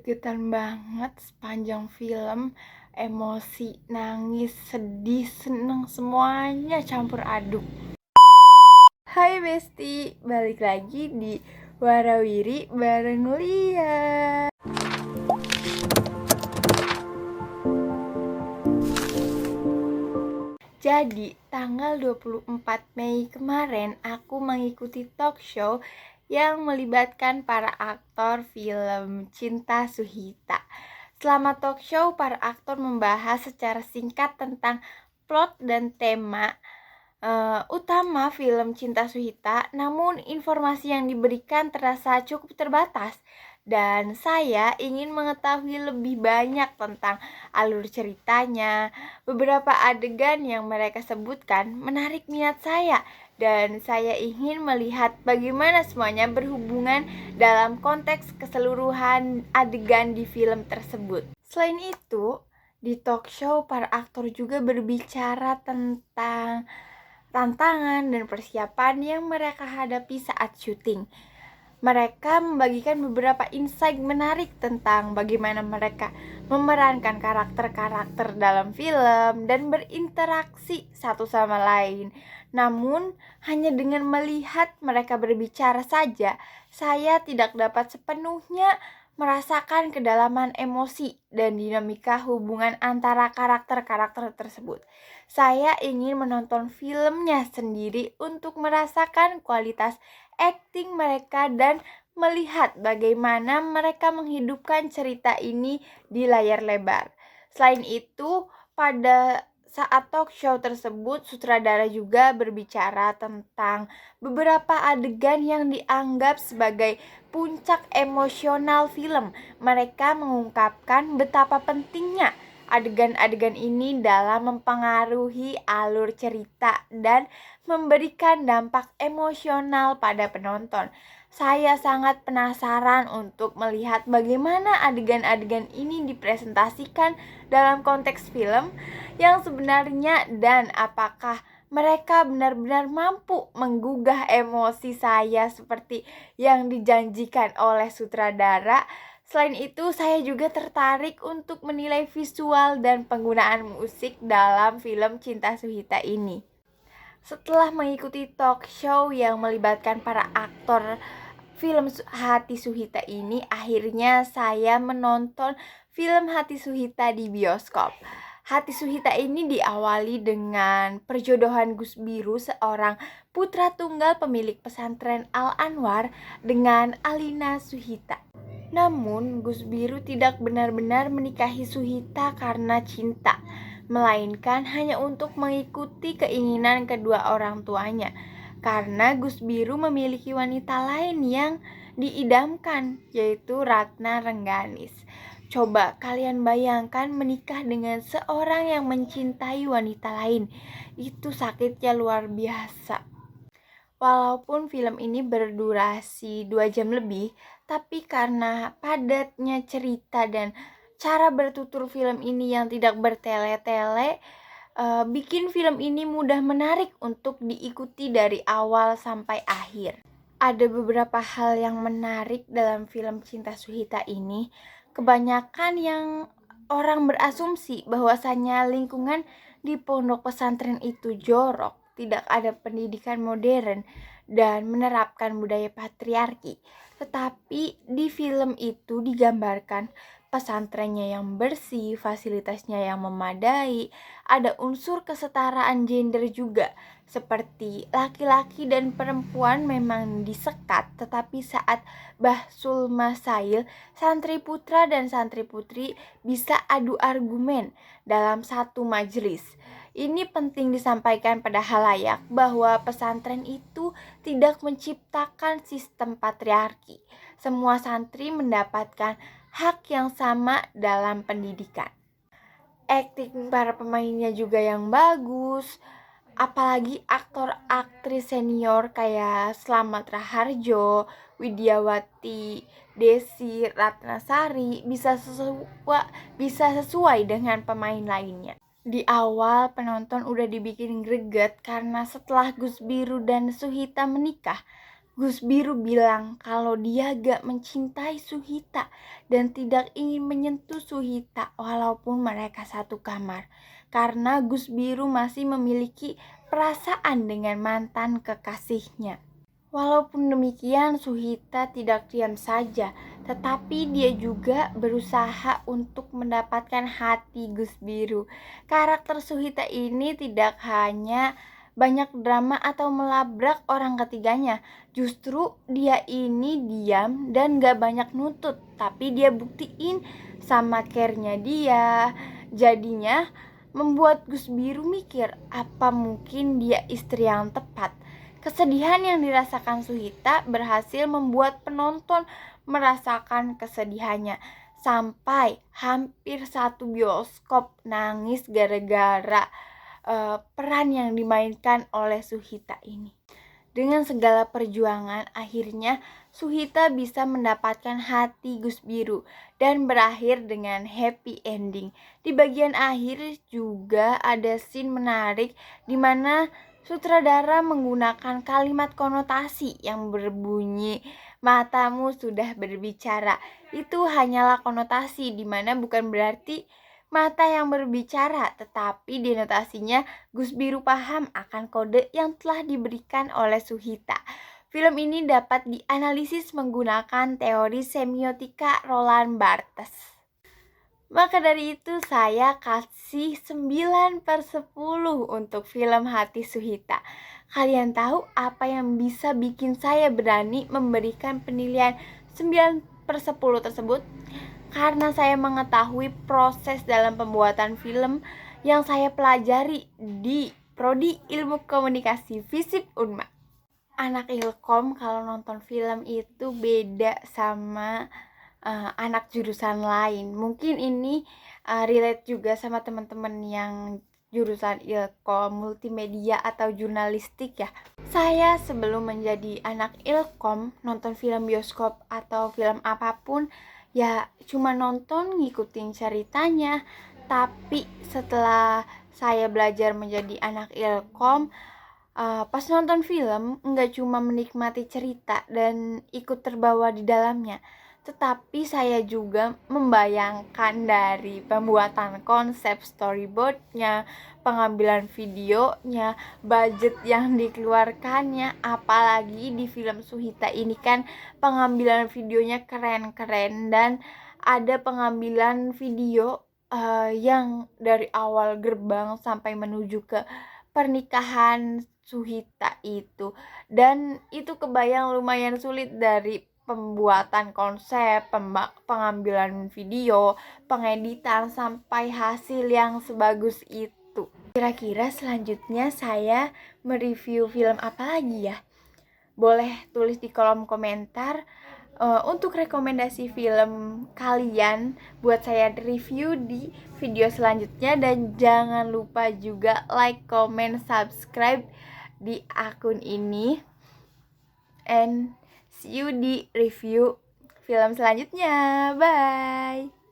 Deg-degan banget sepanjang film, emosi, nangis, sedih, seneng, semuanya campur aduk. Hai Besti, balik lagi di Warawiri bareng Lia. Jadi, tanggal 24 Mei kemarin aku mengikuti talk show yang melibatkan para aktor film Cinta Suhita. Selama talk show, para aktor membahas secara singkat tentang plot dan tema utama film Cinta Suhita, namun informasi yang diberikan terasa cukup terbatas dan saya ingin mengetahui lebih banyak tentang alur ceritanya. Beberapa adegan yang mereka sebutkan menarik minat saya dan saya ingin melihat bagaimana semuanya berhubungan dalam konteks keseluruhan adegan di film tersebut. Selain itu, di talk show para aktor juga berbicara tentang tantangan dan persiapan yang mereka hadapi saat syuting. Mereka membagikan beberapa insight menarik tentang bagaimana mereka memerankan karakter-karakter dalam film dan berinteraksi satu sama lain. Namun, hanya dengan melihat mereka berbicara saja, saya tidak dapat sepenuhnya merasakan kedalaman emosi dan dinamika hubungan antara karakter-karakter tersebut. Saya ingin menonton filmnya sendiri untuk merasakan kualitas akting mereka dan melihat bagaimana mereka menghidupkan cerita ini di layar lebar. Selain itu, pada saat talk show tersebut, sutradara juga berbicara tentang beberapa adegan yang dianggap sebagai puncak emosional film. Mereka mengungkapkan betapa pentingnya adegan-adegan ini dalam mempengaruhi alur cerita dan memberikan dampak emosional pada penonton. Saya sangat penasaran untuk melihat bagaimana adegan-adegan ini dipresentasikan dalam konteks film yang sebenarnya dan apakah mereka benar-benar mampu menggugah emosi saya seperti yang dijanjikan oleh sutradara. Selain itu, saya juga tertarik untuk menilai visual dan penggunaan musik dalam film Cinta Suhita ini. Setelah mengikuti talk show yang melibatkan para aktor film Hati Suhita ini, akhirnya saya menonton film Hati Suhita di bioskop. Hati Suhita ini diawali dengan perjodohan Gus Biru, seorang putra tunggal pemilik pesantren Al Anwar, dengan Alina Suhita. Namun, Gus Biru tidak benar-benar menikahi Suhita karena cinta, melainkan hanya untuk mengikuti keinginan kedua orang tuanya. Karena Gus Biru memiliki wanita lain yang diidamkan, yaitu Ratna Rengganis. Coba kalian bayangkan menikah dengan seorang yang mencintai wanita lain. Itu sakitnya luar biasa. Walaupun film ini berdurasi 2 jam lebih, tapi karena padatnya cerita dan cara bertutur film ini yang tidak bertele-tele, bikin film ini mudah menarik untuk diikuti dari awal sampai akhir. Ada beberapa hal yang menarik dalam film Cinta Suhita ini. Kebanyakan yang orang berasumsi bahwasannya lingkungan di pondok pesantren itu jorok, tidak ada pendidikan modern, dan menerapkan budaya patriarki. Tetapi di film itu digambarkan pesantrennya yang bersih, fasilitasnya yang memadai, ada unsur kesetaraan gender juga, seperti laki-laki dan perempuan memang disekat, tetapi saat bahsul masail, santri putra dan santri putri bisa adu argumen dalam satu majelis. Ini penting disampaikan pada halayak bahwa pesantren itu tidak menciptakan sistem patriarki. Semua santri mendapatkan hak yang sama dalam pendidikan. Akting para pemainnya juga yang bagus, apalagi aktor aktris senior kayak Slamet Raharjo, Widyawati, Desi Ratnasari bisa sesuai dengan pemain lainnya. Di awal penonton udah dibikin greget karena setelah Gus Biru dan Suhita menikah, Gus Biru bilang kalau dia gak mencintai Suhita dan tidak ingin menyentuh Suhita walaupun mereka satu kamar. Karena Gus Biru masih memiliki perasaan dengan mantan kekasihnya. Walaupun demikian, Suhita tidak diam saja, tetapi dia juga berusaha untuk mendapatkan hati Gus Biru. Karakter Suhita ini tidak hanya banyak drama atau melabrak orang ketiganya. Justru dia ini diam dan gak banyak nuntut, tapi dia buktiin sama care-nya dia. Jadinya membuat Gus Biru mikir, apa mungkin dia istri yang tepat. Kesedihan yang dirasakan Suhita berhasil membuat penonton merasakan kesedihannya. Sampai hampir satu bioskop nangis gara-gara peran yang dimainkan oleh Suhita ini. Dengan segala perjuangan, akhirnya Suhita bisa mendapatkan hati Gus Biru dan berakhir dengan happy ending. Di bagian akhir juga ada scene menarik di mana sutradara menggunakan kalimat konotasi yang berbunyi matamu sudah berbicara. Itu hanyalah konotasi, di mana bukan berarti mata yang berbicara, tetapi denotasinya Gus Biru paham akan kode yang telah diberikan oleh Suhita. Film ini dapat dianalisis menggunakan teori semiotika Roland Barthes. Maka dari itu saya kasih 9/10 untuk film Hati Suhita. Kalian tahu apa yang bisa bikin saya berani memberikan penilaian 9/10 tersebut? Karena saya mengetahui proses dalam pembuatan film yang saya pelajari di Prodi Ilmu Komunikasi FISIP Unma. Anak Ilkom kalau nonton film itu beda sama anak jurusan lain. Mungkin ini relate juga sama teman-teman yang jurusan Ilkom multimedia atau jurnalistik ya. Saya sebelum menjadi anak Ilkom nonton film bioskop atau film apapun ya cuma nonton ngikutin ceritanya. Tapi setelah saya belajar menjadi anak Ilkom, pas nonton film nggak cuma menikmati cerita dan ikut terbawa di dalamnya, tetapi saya juga membayangkan dari pembuatan konsep storyboardnya, pengambilan videonya, budget yang dikeluarkannya. Apalagi di film Suhita ini kan pengambilan videonya keren-keren dan ada pengambilan video yang dari awal gerbang sampai menuju ke pernikahan Suhita itu. Dan itu kebayang lumayan sulit dari pembuatan konsep, pengambilan video, pengeditan sampai hasil yang sebagus itu. Kira-kira selanjutnya saya mereview film apa lagi ya? Boleh tulis di kolom komentar untuk rekomendasi film kalian buat saya review di video selanjutnya. Dan jangan lupa juga like, comment, subscribe di akun ini. And see you di review film selanjutnya. Bye.